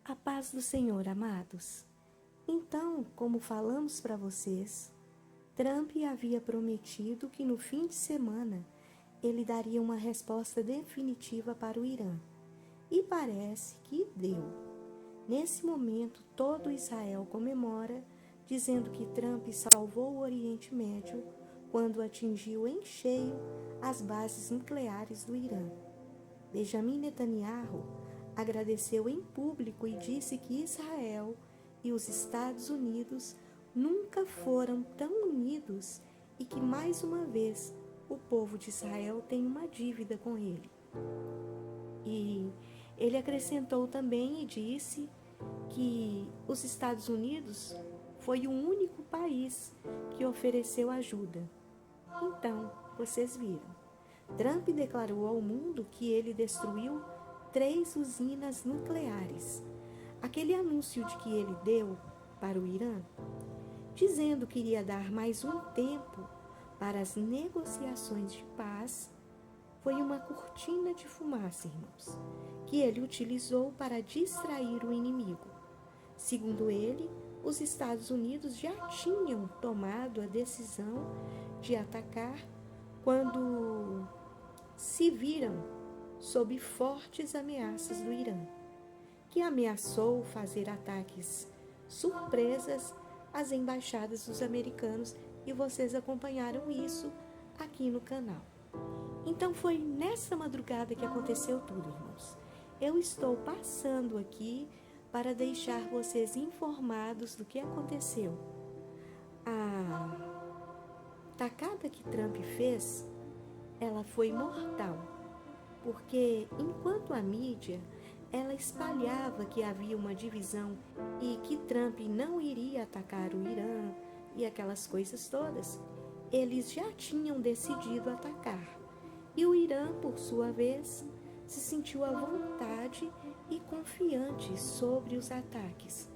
A paz do Senhor, amados. Então, como falamos para vocês, Trump havia prometido que no fim de semana ele daria uma resposta definitiva para o Irã. E parece que deu. Nesse momento, todo Israel comemora, dizendo que Trump salvou o Oriente Médio quando atingiu em cheio as bases nucleares do Irã. Benjamin Netanyahu agradeceu em público e disse que Israel e os Estados Unidos nunca foram tão unidos e que, mais uma vez, o povo de Israel tem uma dívida com ele. E ele acrescentou também e disse que os Estados Unidos foi o único país que ofereceu ajuda. Então, vocês viram. Trump declarou ao mundo que ele destruiu 3 usinas nucleares. Aquele anúncio de que ele deu para o Irã, dizendo que iria dar mais um tempo para as negociações de paz, foi uma cortina de fumaça, irmãos, que ele utilizou para distrair o inimigo. Segundo ele, os Estados Unidos já tinham tomado a decisão de atacar quando se viram sob fortes ameaças do Irã, que ameaçou fazer ataques surpresas às embaixadas dos americanos, e vocês acompanharam isso aqui no canal. Então foi nessa madrugada que aconteceu tudo, irmãos. Eu estou passando aqui para deixar vocês informados do que aconteceu. A tacada que Trump fez, ela foi mortal, porque enquanto a mídia ela espalhava que havia uma divisão e que Trump não iria atacar o Irã e aquelas coisas todas, eles já tinham decidido atacar. E o Irã, por sua vez, se sentiu à vontade e confiante sobre os ataques,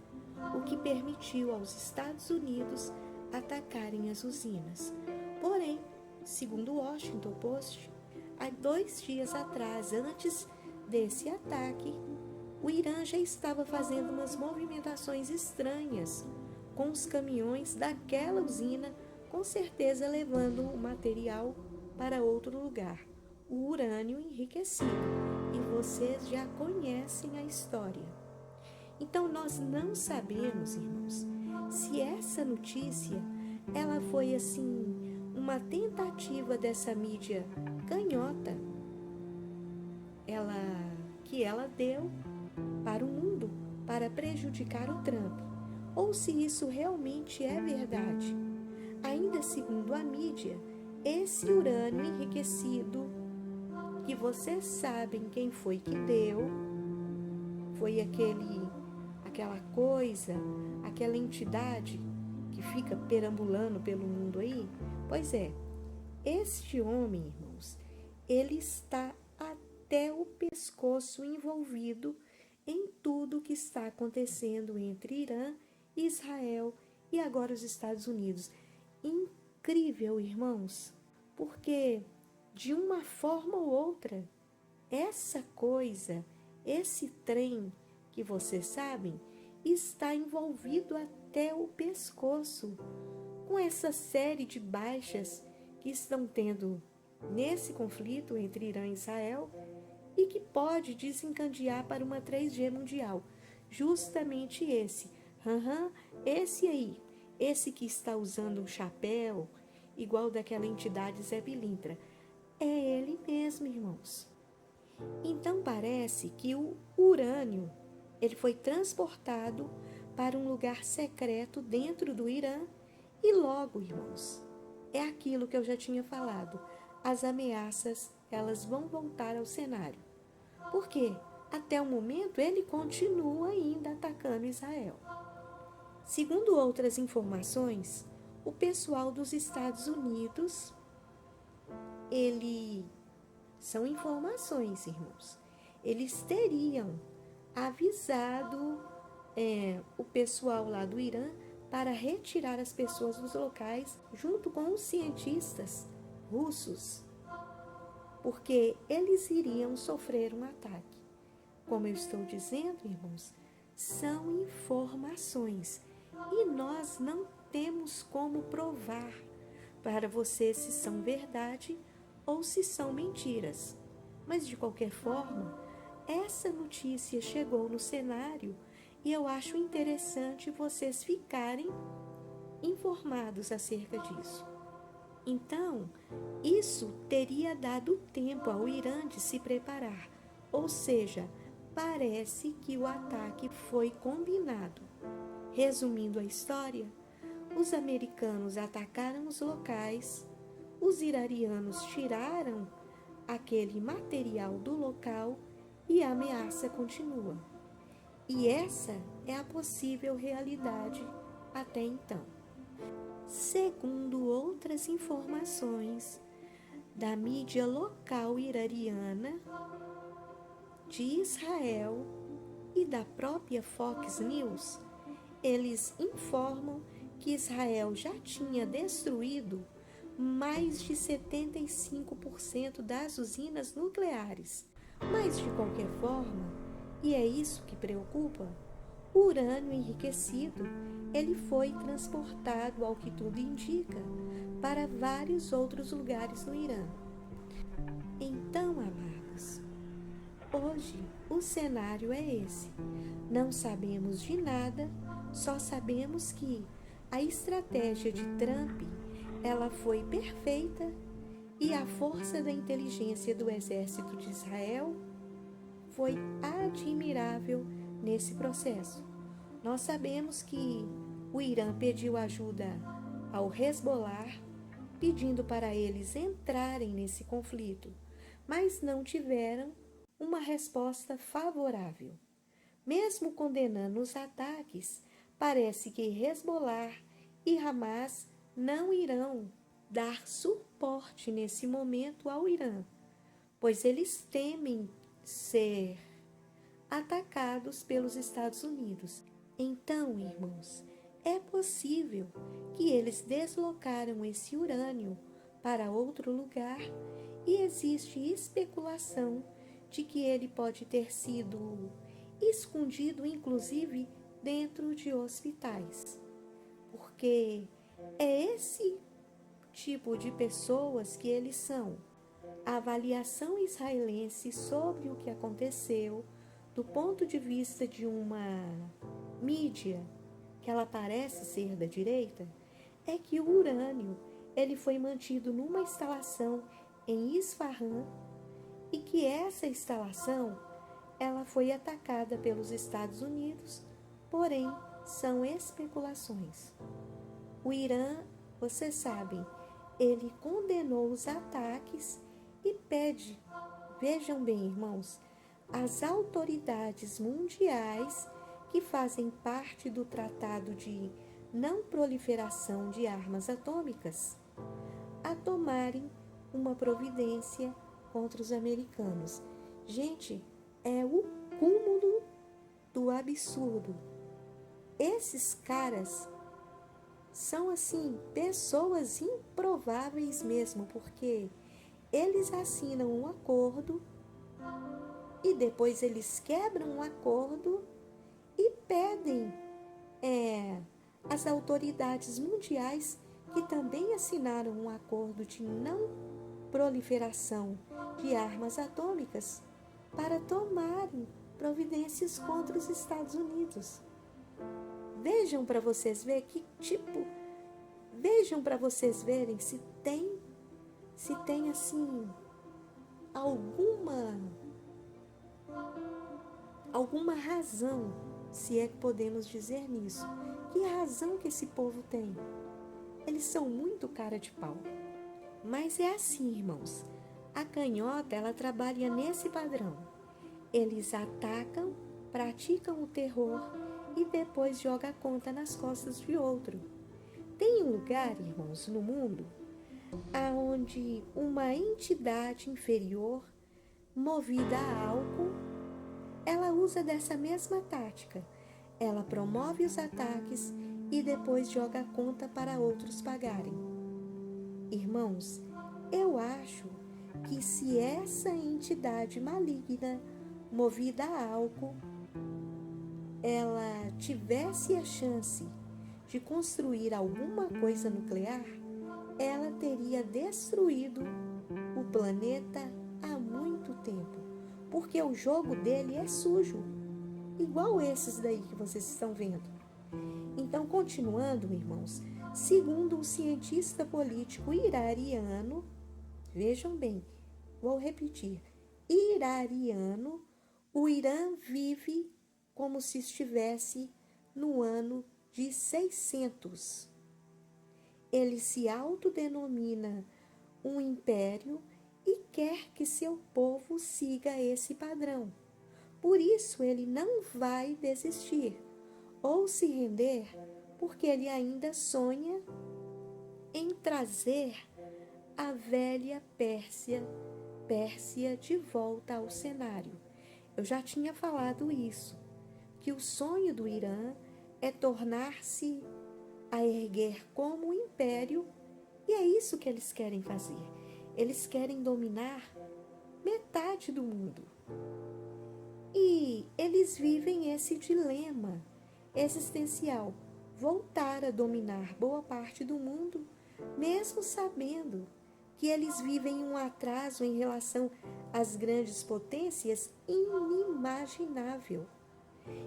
o que permitiu aos Estados Unidos atacarem as usinas. Porém, segundo o Washington Post, há 2 dias atrás, antes desse ataque, o Irã já estava fazendo umas movimentações estranhas com os caminhões daquela usina, com certeza levando o material para outro lugar, o urânio enriquecido. E vocês já conhecem a história. Então nós não sabemos, irmãos, se essa notícia ela foi assim uma tentativa dessa mídia canhota, que ela deu para o mundo para prejudicar o Trump, ou se isso realmente é verdade. Ainda segundo a mídia, esse urânio enriquecido, que vocês sabem quem foi que deu, foi aquela coisa, aquela entidade que fica perambulando pelo mundo aí. Pois é, este homem, irmãos, ele está até o pescoço envolvido em tudo que está acontecendo entre Irã, Israel e agora os Estados Unidos. Incrível, irmãos, porque de uma forma ou outra, essa coisa, esse trem que vocês sabem, está envolvido até o pescoço com essa série de baixas que estão tendo nesse conflito entre Irã e Israel e que pode desencadear para uma 3G mundial. Justamente esse aí, esse que está usando um chapéu igual daquela entidade Zé Pilintra, é ele mesmo, irmãos. Então parece que o urânio ele foi transportado para um lugar secreto dentro do Irã e logo, irmãos, é aquilo que eu já tinha falado, as ameaças elas vão voltar ao cenário. Porque até o momento ele continua ainda atacando Israel. Segundo outras informações, o pessoal dos Estados Unidos, são informações, irmãos, eles teriam avisado o pessoal lá do Irã para retirar as pessoas dos locais junto com os cientistas russos, porque eles iriam sofrer um ataque. Como eu estou dizendo, irmãos, são informações e nós não temos como provar para você se são verdade ou se são mentiras. Mas de qualquer forma, essa notícia chegou no cenário e eu acho interessante vocês ficarem informados acerca disso. Então, isso teria dado tempo ao Irã de se preparar, ou seja, parece que o ataque foi combinado. Resumindo a história, os americanos atacaram os locais, os iranianos tiraram aquele material do local e a ameaça continua. E essa é a possível realidade até então. Segundo outras informações da mídia local iraniana, de Israel e da própria Fox News, eles informam que Israel já tinha destruído mais de 75% das usinas nucleares. Mas, de qualquer forma, e é isso que preocupa, o urânio enriquecido, ele foi transportado, ao que tudo indica, para vários outros lugares no Irã. Então, amados, hoje o cenário é esse. Não sabemos de nada, só sabemos que a estratégia de Trump, ela foi perfeita e a força da inteligência do exército de Israel foi admirável nesse processo. Nós sabemos que o Irã pediu ajuda ao Hezbollah, pedindo para eles entrarem nesse conflito, mas não tiveram uma resposta favorável. Mesmo condenando os ataques, parece que Hezbollah e Hamas não irão dar suporte nesse momento ao Irã, pois eles temem ser atacados pelos Estados Unidos. Então, irmãos, é possível que eles deslocaram esse urânio para outro lugar e existe especulação de que ele pode ter sido escondido, inclusive, dentro de hospitais. Porque é esse tipo de pessoas que eles são. A avaliação israelense sobre o que aconteceu, do ponto de vista de uma mídia que ela parece ser da direita, é que o urânio ele foi mantido numa instalação em Isfahan e que essa instalação ela foi atacada pelos Estados Unidos, porém são especulações. O Irã, vocês sabem, ele condenou os ataques e pede, vejam bem, irmãos, as autoridades mundiais que fazem parte do Tratado de Não Proliferação de Armas Atômicas a tomarem uma providência contra os americanos. Gente, é o cúmulo do absurdo. Esses caras são, assim, pessoas improváveis mesmo, porque eles assinam um acordo e depois eles quebram o acordo e pedem às autoridades mundiais que também assinaram um acordo de não proliferação de armas atômicas para tomarem providências contra os Estados Unidos. Vejam para vocês verem vejam para vocês verem se tem assim alguma razão, se é que podemos dizer nisso. Que razão que esse povo tem? Eles são muito cara de pau. Mas é assim, irmãos. A canhota, ela trabalha nesse padrão. Eles atacam, praticam o terror e depois jogam a conta nas costas de outro. Tem um lugar, irmãos, no mundo, onde uma entidade inferior, movida a álcool, ela usa dessa mesma tática. Ela promove os ataques e depois joga a conta para outros pagarem. Irmãos, eu acho que se essa entidade maligna, movida a álcool, ela tivesse a chance de construir alguma coisa nuclear, ela teria destruído o planeta há muito tempo, porque o jogo dele é sujo, igual esses daí que vocês estão vendo. Então, continuando, irmãos, segundo um cientista político iraniano, vejam bem, vou repetir, iraniano, o Irã vive como se estivesse no ano de 600. Ele se autodenomina um império e quer que seu povo siga esse padrão. Por isso ele não vai desistir ou se render, porque ele ainda sonha em trazer a velha Pérsia de volta ao cenário. Eu já tinha falado isso, que o sonho do Irã é tornar-se a erguer como um império, e é isso que eles querem fazer. Eles querem dominar metade do mundo. E eles vivem esse dilema existencial, voltar a dominar boa parte do mundo, mesmo sabendo que eles vivem um atraso em relação às grandes potências inimaginável.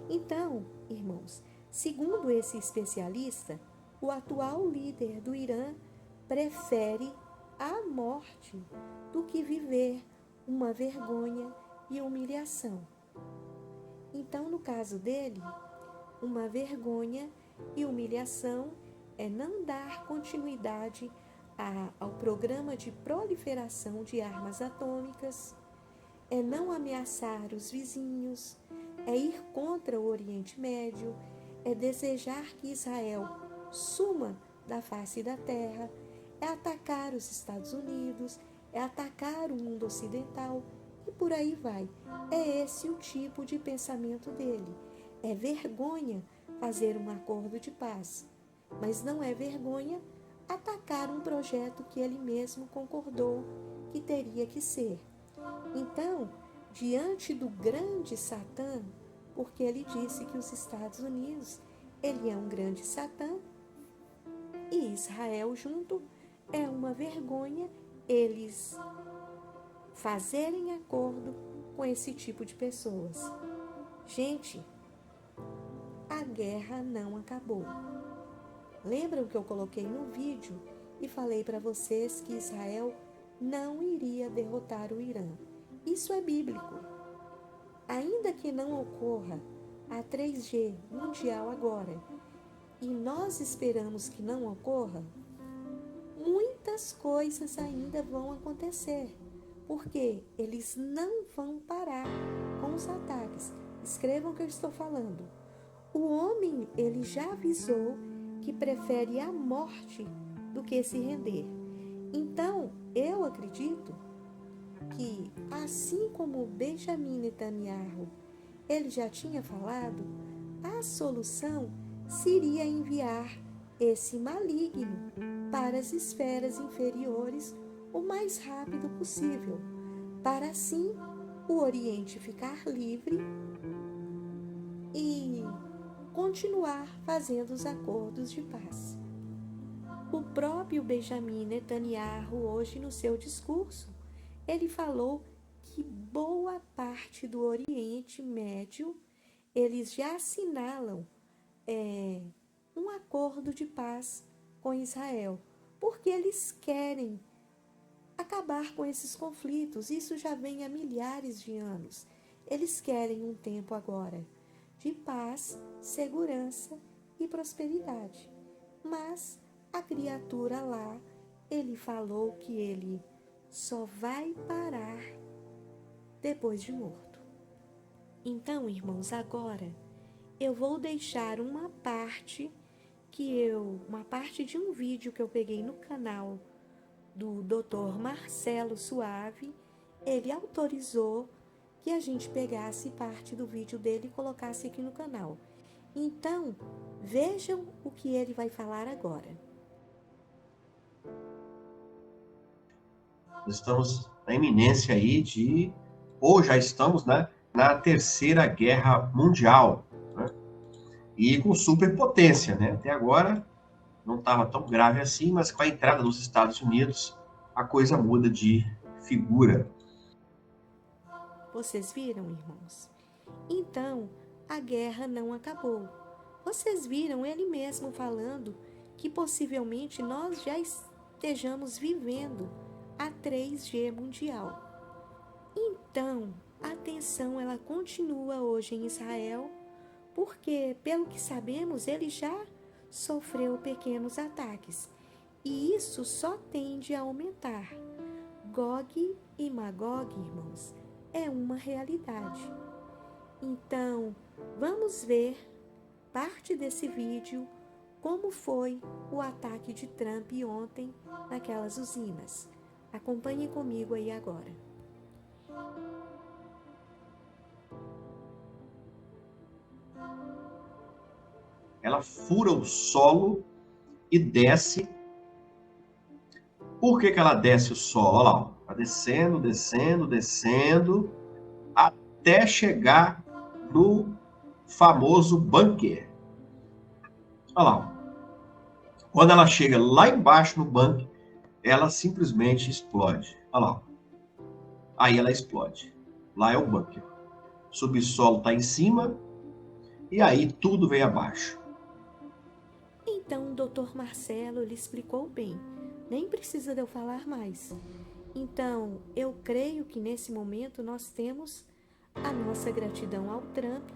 Então, irmãos, segundo esse especialista, o atual líder do Irã prefere a morte do que viver uma vergonha e humilhação. Então, no caso dele, uma vergonha e humilhação é não dar continuidade ao programa de proliferação de armas atômicas, é não ameaçar os vizinhos, é ir contra o Oriente Médio, é desejar que Israel suma da face da terra, é atacar os Estados Unidos, é atacar o mundo ocidental e por aí vai. É esse o tipo de pensamento dele. É vergonha fazer um acordo de paz, mas não é vergonha atacar um projeto que ele mesmo concordou que teria que ser. Então, diante do grande Satã, porque ele disse que os Estados Unidos, ele é um grande Satã, e Israel junto, é uma vergonha eles fazerem acordo com esse tipo de pessoas. Gente, a guerra não acabou. Lembram que eu coloquei no vídeo e falei para vocês que Israel não iria derrotar o Irã? Isso é bíblico. Ainda que não ocorra a 3G mundial agora, e nós esperamos que não ocorra, muitas coisas ainda vão acontecer, porque eles não vão parar com os ataques. Escrevam o que eu estou falando. O homem, ele já avisou que prefere a morte do que se render. Então, eu acredito que, assim como Benjamin Netanyahu, ele já tinha falado, a solução seria enviar esse maligno para as esferas inferiores o mais rápido possível, para assim o Oriente ficar livre e continuar fazendo os acordos de paz. O próprio Benjamin Netanyahu, hoje no seu discurso, ele falou que boa parte do Oriente Médio, eles já assinalam um acordo de paz com Israel, porque eles querem acabar com esses conflitos. Isso já vem há milhares de anos. Eles querem um tempo agora de paz, segurança e prosperidade. Mas a criatura lá, ele falou que ele só vai parar depois de morto. Então, irmãos, agora eu vou deixar uma parte de um vídeo que eu peguei no canal do Dr. Marcelo Suave. Ele autorizou que a gente pegasse parte do vídeo dele e colocasse aqui no canal. Então, vejam o que ele vai falar agora. Estamos na iminência aí ou já estamos, né, na Terceira Guerra Mundial, né? e com superpotência, né? Até agora não estava tão grave assim, mas com a entrada dos Estados Unidos, a coisa muda de figura. Vocês viram, irmãos? Então, a guerra não acabou. Vocês viram ele mesmo falando que possivelmente nós já estejamos vivendo a 3G mundial. Então, a tensão ela continua hoje em Israel, porque, pelo que sabemos, ele já sofreu pequenos ataques. E isso só tende a aumentar. Gog e Magog, irmãos, é uma realidade. Então, vamos ver parte desse vídeo como foi o ataque de Trump ontem naquelas usinas. Acompanhe comigo aí agora. Ela fura o solo e desce. Por que ela desce o solo? Olha lá, está descendo, descendo, descendo, até chegar no famoso bunker. Olha lá. Quando ela chega lá embaixo no bunker, ela simplesmente explode. Olha lá. Aí ela explode. Lá é o bunker. O subsolo está em cima e aí tudo vem abaixo. Então, o Dr. Marcelo lhe explicou bem. Nem precisa de eu falar mais. Então, eu creio que nesse momento nós temos a nossa gratidão ao Trump,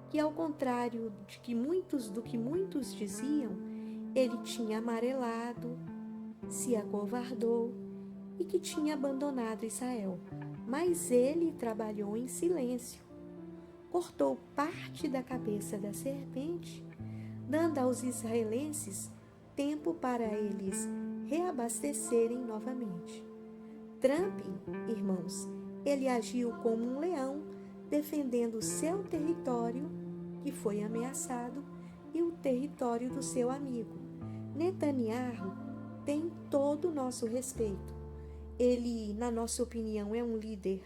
que ao contrário do que muitos diziam, ele tinha amarelado, se acovardou e que tinha abandonado Israel. Mas ele trabalhou em silêncio, cortou parte da cabeça da serpente, dando aos israelenses tempo para eles reabastecerem novamente. Trump, irmãos, ele agiu como um leão, defendendo seu território, que foi ameaçado, e o território do seu amigo. Netanyahu tem todo o nosso respeito. Ele, na nossa opinião, é um líder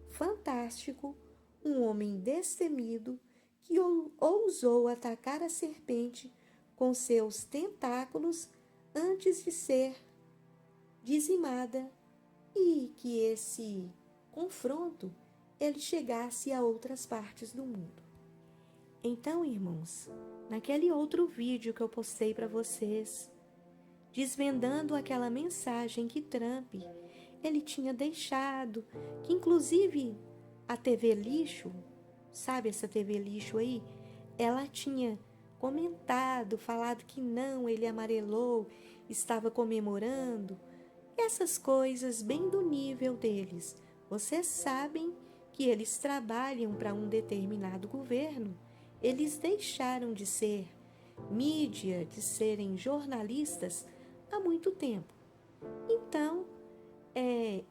fantástico, um homem destemido, que ousou atacar a serpente com seus tentáculos antes de ser dizimada e que esse confronto ele chegasse a outras partes do mundo. Então, irmãos, naquele outro vídeo que eu postei para vocês, desvendando aquela mensagem que Trump ele tinha deixado, que inclusive a TV Lixo, sabe essa TV Lixo aí? Ela tinha comentado, falado que não, ele amarelou, estava comemorando, essas coisas bem do nível deles. Vocês sabem que eles trabalham para um determinado governo, eles deixaram de ser mídia, de serem jornalistas há muito tempo. Então,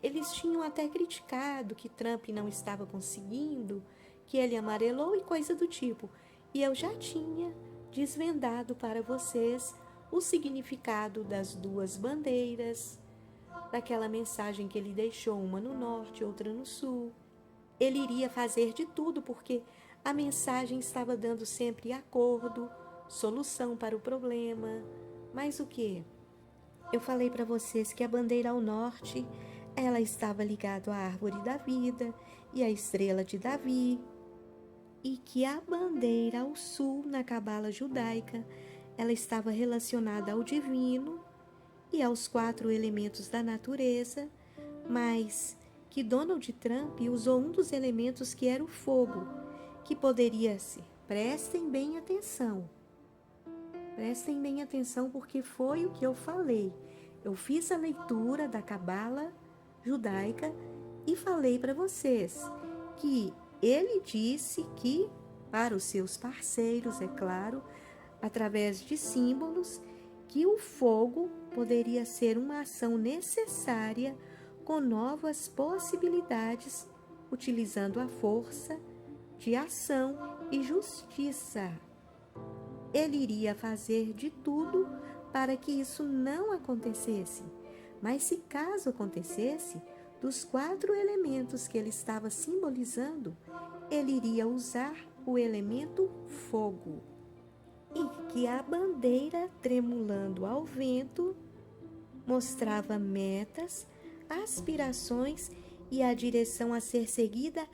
eles tinham até criticado que Trump não estava conseguindo, que ele amarelou e coisa do tipo. E eu já tinha desvendado para vocês o significado das duas bandeiras, daquela mensagem que ele deixou, uma no norte, outra no sul. Ele iria fazer de tudo porque a mensagem estava dando sempre acordo, solução para o problema. Mas o quê? Eu falei para vocês que a bandeira ao norte, ela estava ligada à árvore da vida e à estrela de Davi, e que a bandeira ao sul, na cabala judaica, ela estava relacionada ao divino e aos 4 elementos da natureza, mas que Donald Trump usou um dos elementos que era o fogo, que poderia ser. Prestem bem atenção porque foi o que eu falei. Eu fiz a leitura da cabala judaica e falei para vocês que ele disse que, para os seus parceiros, é claro, através de símbolos, que o fogo poderia ser uma ação necessária com novas possibilidades, utilizando a força de ação e justiça. Ele iria fazer de tudo para que isso não acontecesse. Mas se caso acontecesse, dos 4 elementos que ele estava simbolizando, ele iria usar o elemento fogo. e que a bandeira, tremulando ao vento, mostrava metas, aspirações e a direção a ser seguida,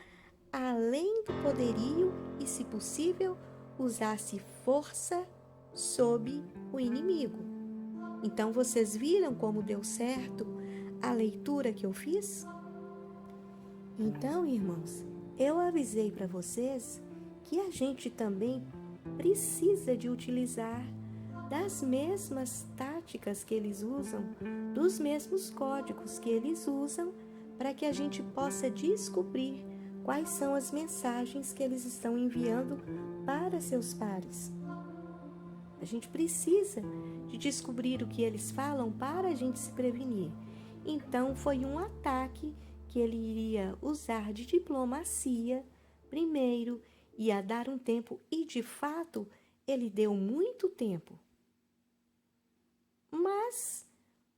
além do poderio e, se possível, usasse força sob o inimigo. Então vocês viram como deu certo a leitura que eu fiz? Então, irmãos, eu avisei para vocês que a gente também precisa de utilizar das mesmas táticas que eles usam, dos mesmos códigos que eles usam, para que a gente possa descobrir quais são as mensagens que eles estão enviando para seus pares. A gente precisa de descobrir o que eles falam para a gente se prevenir. Então, foi um ataque que ele iria usar de diplomacia primeiro, ia dar um tempo, e de fato ele deu muito tempo. Mas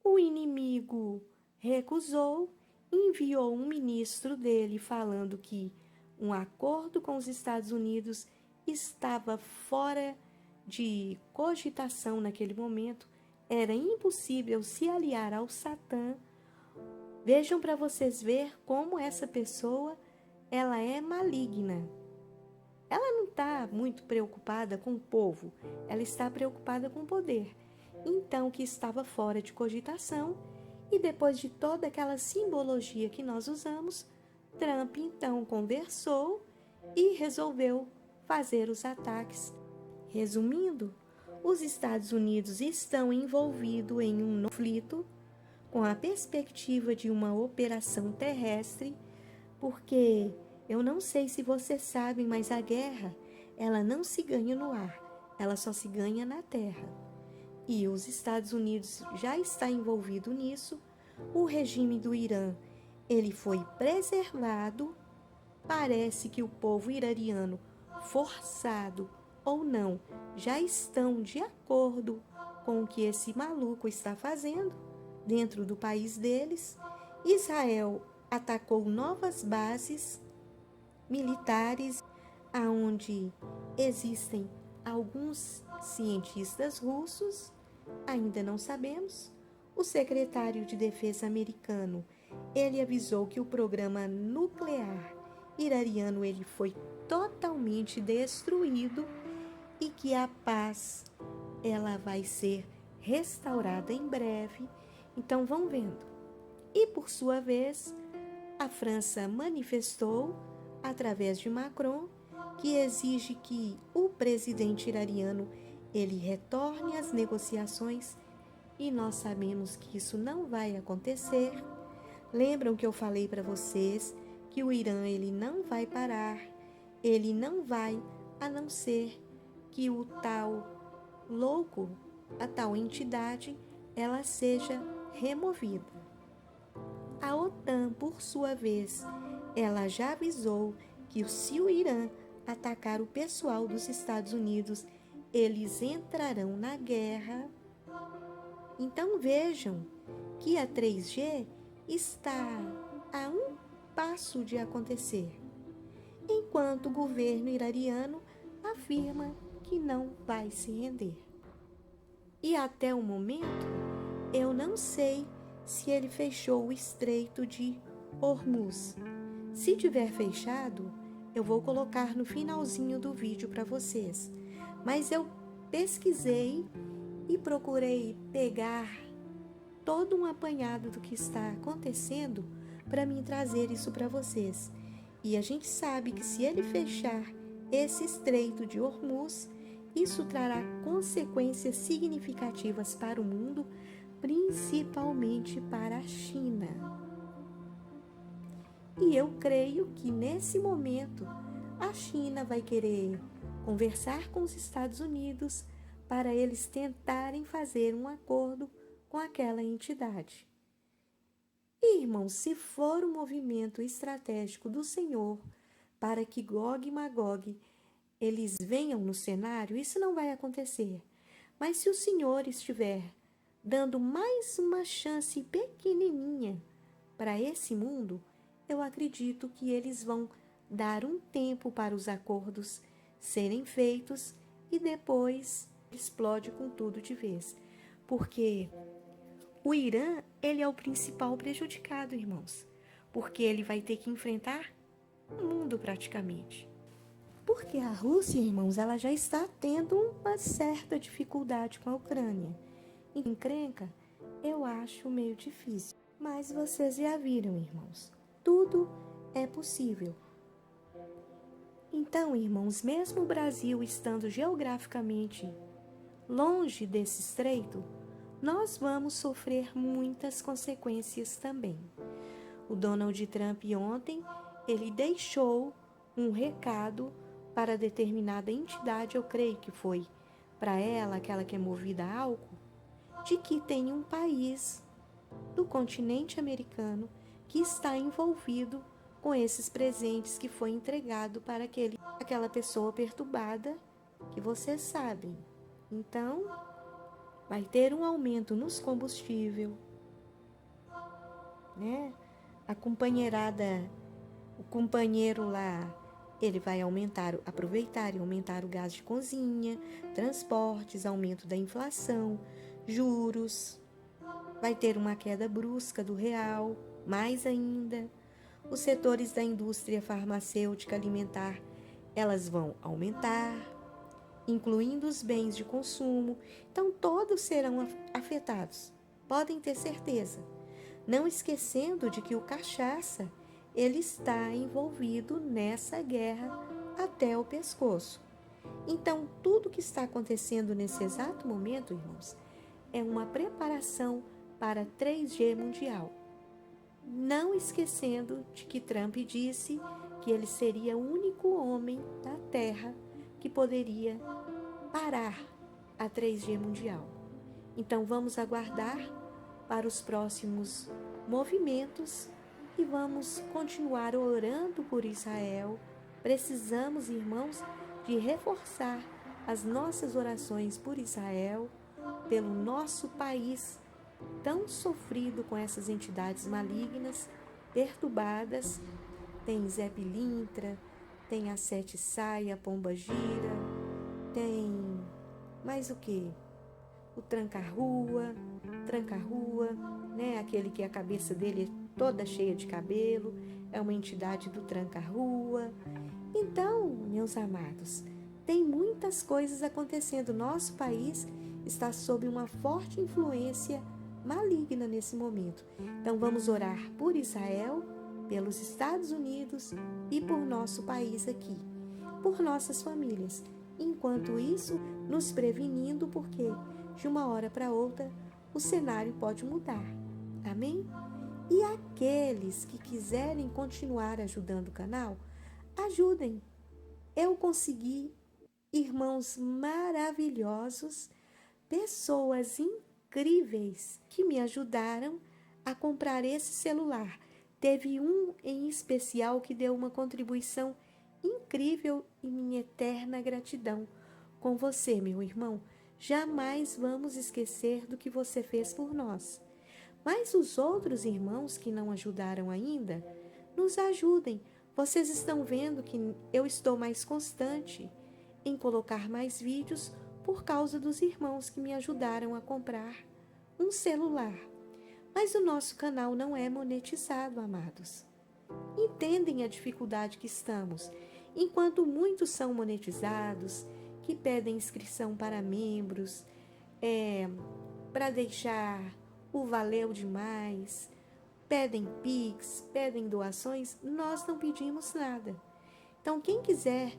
o inimigo recusou, enviou um ministro dele falando que um acordo com os Estados Unidos estava fora de cogitação naquele momento, era impossível se aliar ao Satã. Vejam para vocês ver como essa pessoa, ela é maligna. Ela não está muito preocupada com o povo, ela está preocupada com o poder. Então, que estava fora de cogitação, e depois de toda aquela simbologia que nós usamos, Trump então conversou e resolveu fazer os ataques. Resumindo, os Estados Unidos estão envolvidos em um conflito com a perspectiva de uma operação terrestre, porque eu não sei se vocês sabem, mas a guerra, ela não se ganha no ar, ela só se ganha na terra. E os Estados Unidos já está envolvido nisso. O regime do Irã, ele foi preservado. Parece que o povo iraniano, forçado ou não, já estão de acordo com o que esse maluco está fazendo dentro do país deles. Israel atacou novas bases militares, aonde existem alguns cientistas russos, ainda não sabemos. O secretário de Defesa americano, ele avisou que o programa nuclear iraniano ele foi totalmente destruído e que a paz ela vai ser restaurada em breve. Então vão vendo. E por sua vez, a França manifestou através de Macron que exige que o presidente iraniano ele retorne às negociações, e nós sabemos que isso não vai acontecer. Lembram que eu falei para vocês que o Irã ele não vai parar, ele não vai, a não ser que o tal louco, a tal entidade, ela seja removida. A OTAN, por sua vez, ela já avisou que se o Irã atacar o pessoal dos Estados Unidos, eles entrarão na guerra. Então vejam que a 3G está a um passo de acontecer, enquanto o governo iraniano afirma que não vai se render. E até o momento, eu não sei se ele fechou o Estreito de Hormuz. Se tiver fechado, eu vou colocar no finalzinho do vídeo para vocês. Mas eu pesquisei e procurei pegar todo um apanhado do que está acontecendo para mim trazer isso para vocês. E a gente sabe que se ele fechar esse Estreito de Hormuz, isso trará consequências significativas para o mundo, principalmente para a China. E eu creio que nesse momento a China vai querer conversar com os Estados Unidos para eles tentarem fazer um acordo com aquela entidade. E, irmãos, se for um movimento estratégico do Senhor para que Gog e Magog eles venham no cenário, isso não vai acontecer. Mas se o Senhor estiver dando mais uma chance pequenininha para esse mundo, eu acredito que eles vão dar um tempo para os acordos serem feitos e depois explode com tudo de vez. Porque o Irã, ele é o principal prejudicado, irmãos. Porque ele vai ter que enfrentar o mundo praticamente. Porque a Rússia, irmãos, ela já está tendo uma certa dificuldade com a Ucrânia. Encrenca, eu acho meio difícil. Mas vocês já viram, irmãos, tudo é possível. Então, irmãos, mesmo o Brasil estando geograficamente longe desse estreito, nós vamos sofrer muitas consequências também. O Donald Trump ontem, ele deixou um recado para determinada entidade, eu creio que foi para ela, aquela que é movida a álcool, de que tem um país do continente americano que está envolvido com esses presentes que foi entregado para aquela pessoa perturbada, que vocês sabem. Então, vai ter um aumento nos combustíveis, né? A companheirada, o companheiro lá, ele vai aproveitar e aumentar o gás de cozinha, transportes, aumento da inflação, juros. Vai ter uma queda brusca do real, mais ainda. Os setores da indústria farmacêutica alimentar, elas vão aumentar, incluindo os bens de consumo. Então, todos serão afetados, podem ter certeza. Não esquecendo de que o cachaça, ele está envolvido nessa guerra até o pescoço. Então, tudo que está acontecendo nesse exato momento, irmãos, é uma preparação para 3G mundial. Não esquecendo de que Trump disse que ele seria o único homem da Terra que poderia parar a 3G mundial. Então vamos aguardar para os próximos movimentos e vamos continuar orando por Israel. Precisamos, irmãos, de reforçar as nossas orações por Israel, pelo nosso país tão sofrido com essas entidades malignas, perturbadas. Tem Zé Pilintra, tem a Sete Saia, a Pomba Gira, tem mais o que? O Tranca-Rua, né? Aquele que a cabeça dele é toda cheia de cabelo, é uma entidade do Tranca-Rua. Então, meus amados, tem muitas coisas acontecendo. Nosso país está sob uma forte influência maligna nesse momento. Então vamos orar por Israel, pelos Estados Unidos e por nosso país aqui, por nossas famílias. Enquanto isso, nos prevenindo, porque de uma hora para outra o cenário pode mudar. Amém? E aqueles que quiserem continuar ajudando o canal, ajudem. Eu consegui irmãos maravilhosos, pessoas incríveis que me ajudaram a comprar esse celular. Teve um em especial que deu uma contribuição incrível e minha eterna gratidão. Com você, meu irmão, jamais vamos esquecer do que você fez por nós. Mas os outros irmãos que não ajudaram ainda, nos ajudem. Vocês estão vendo que eu estou mais constante em colocar mais vídeos por causa dos irmãos que me ajudaram a comprar um celular. Mas o nosso canal não é monetizado, amados. Entendem a dificuldade que estamos, enquanto muitos são monetizados, que pedem inscrição para membros, para deixar o valeu demais, pedem Pix, pedem doações, nós não pedimos nada. Então, quem quiser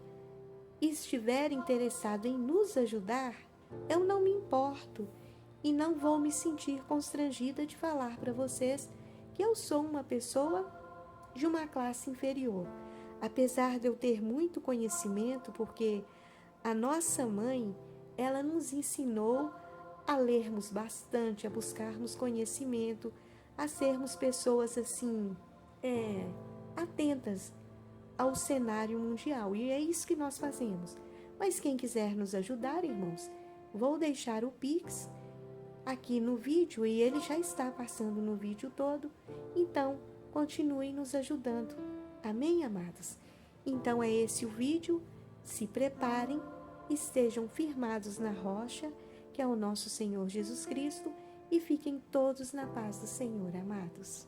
e estiver interessado em nos ajudar, eu não me importo e não vou me sentir constrangida de falar para vocês que eu sou uma pessoa de uma classe inferior. Apesar de eu ter muito conhecimento, porque a nossa mãe, ela nos ensinou a lermos bastante, a buscarmos conhecimento, a sermos pessoas assim, atentas ao cenário mundial. E é isso que nós fazemos. Mas quem quiser nos ajudar, irmãos, vou deixar o Pix aqui no vídeo e ele já está passando no vídeo todo. Então, continuem nos ajudando. Amém, amados? Então, é esse o vídeo. Se preparem, estejam firmados na rocha, que é o nosso Senhor Jesus Cristo, e fiquem todos na paz do Senhor, amados.